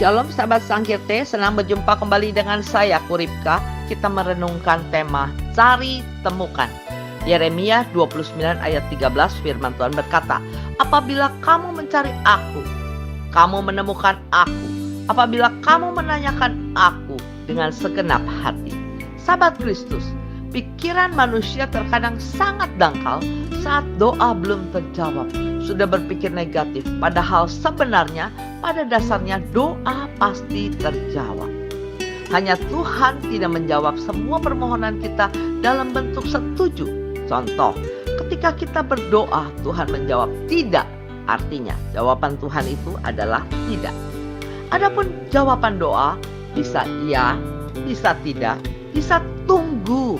Shalom sahabat Sangkirte, senang berjumpa kembali dengan saya Kuripka. Kita merenungkan tema Cari Temukan. Yeremia 29 ayat 13 firman Tuhan berkata, apabila kamu mencari aku, kamu menemukan aku. Apabila kamu menanyakan aku dengan segenap hati. Sahabat Kristus, pikiran manusia terkadang sangat dangkal saat doa belum terjawab. Sudah berpikir negatif, padahal sebenarnya pada dasarnya doa pasti terjawab. Hanya Tuhan tidak menjawab semua permohonan kita dalam bentuk setuju. Contoh, ketika kita berdoa Tuhan menjawab tidak, artinya jawaban Tuhan itu adalah tidak. Adapun jawaban doa bisa iya, bisa tidak, bisa tunggu.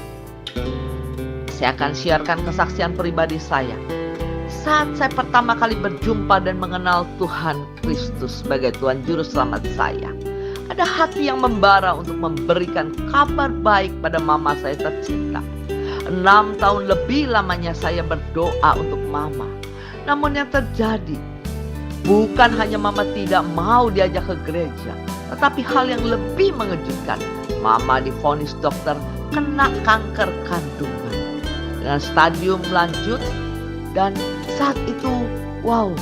Saya akan siarkan kesaksian pribadi saya. Saat saya pertama kali berjumpa dan mengenal Tuhan Kristus sebagai Tuhan Juru Selamat saya, ada hati yang membara untuk memberikan kabar baik pada mama saya tercinta. 6 tahun lebih lamanya saya berdoa untuk mama. Namun yang terjadi, bukan hanya mama tidak mau diajak ke gereja, tetapi hal yang lebih mengejutkan, mama divonis dokter kena kanker kandungan dengan stadium lanjut. Dan saat itu, wow,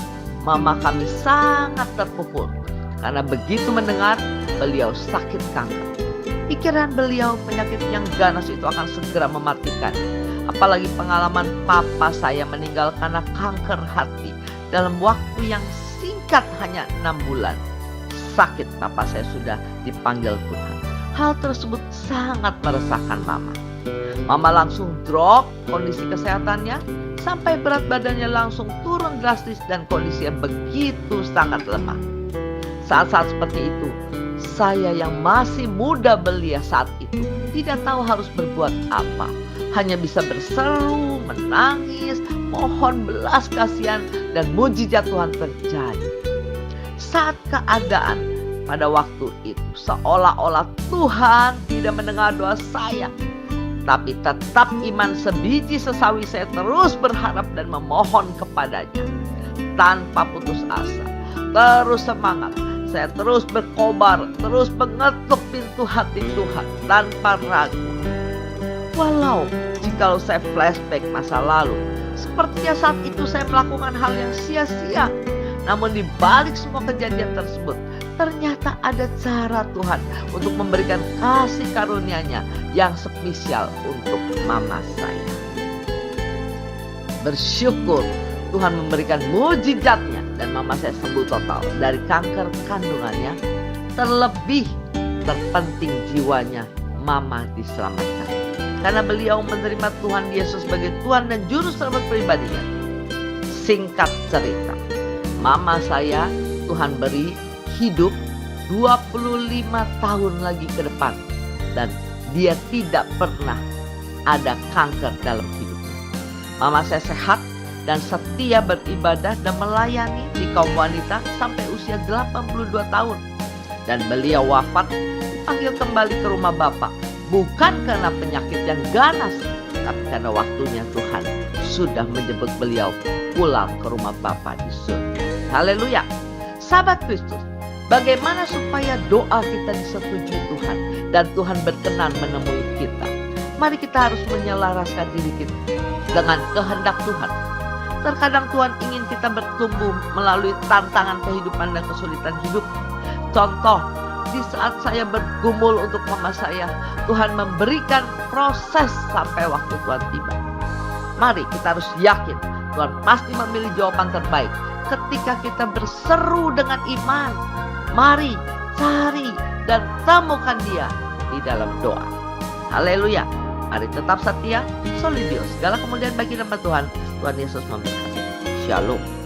mama kami sangat terpukul. Karena begitu mendengar beliau sakit kanker. Pikiran beliau penyakit yang ganas itu akan segera mematikan. Apalagi pengalaman papa saya meninggal karena kanker hati dalam waktu yang singkat, hanya 6 bulan. Sakit papa saya sudah dipanggil Tuhan. Hal tersebut sangat meresahkan mama. Mama langsung drop kondisi kesehatannya, sampai berat badannya langsung turun drastis dan kondisinya begitu sangat lemah. Saat-saat seperti itu, saya yang masih muda belia saat itu tidak tahu harus berbuat apa. Hanya bisa berseru, menangis, mohon belas kasihan dan mujizat Tuhan terjadi. Saat keadaan pada waktu itu seolah-olah Tuhan tidak mendengar doa saya. Tapi tetap iman sebiji sesawi saya terus berharap dan memohon kepadanya. Tanpa putus asa, terus semangat, saya terus berkobar, terus mengetuk pintu hati Tuhan tanpa ragu. Walau jikalau saya flashback masa lalu, sepertinya saat itu saya melakukan hal yang sia-sia. Namun di balik semua kejadian tersebut, ternyata ada cara Tuhan untuk memberikan kasih karunia-Nya yang spesial untuk mama saya. Bersyukur Tuhan memberikan mujizatnya dan mama saya sembuh total dari kanker kandungannya. Terlebih terpenting jiwanya, mama diselamatkan. Karena beliau menerima Tuhan Yesus sebagai Tuhan dan Juru Selamat pribadinya. Singkat cerita, mama saya Tuhan beri hidup 25 tahun lagi ke depan. Dan dia tidak pernah ada kanker dalam hidupnya. Mama saya sehat dan setia beribadah dan melayani di kaum wanita sampai usia 82 tahun. Dan beliau wafat dipanggil kembali ke rumah Bapa. Bukan karena penyakit yang ganas, tapi karena waktunya Tuhan sudah menjemput beliau pulang ke rumah Bapa di surga. Haleluya. Sahabat Kristus, bagaimana supaya doa kita disetujui Tuhan dan Tuhan berkenan menemui kita? Mari kita harus menyelaraskan diri kita dengan kehendak Tuhan. Terkadang Tuhan ingin kita bertumbuh melalui tantangan kehidupan dan kesulitan hidup. Contoh, di saat saya bergumul untuk mama saya, Tuhan memberikan proses sampai waktu Tuhan tiba. Mari kita harus yakin Tuhan pasti memilih jawaban terbaik ketika kita berseru dengan iman. Mari cari dan temukan Dia di dalam doa. Haleluya. Mari tetap setia, solidius. Segala kemuliaan bagi nama Tuhan. Tuhan Yesus memberkati. Shalom.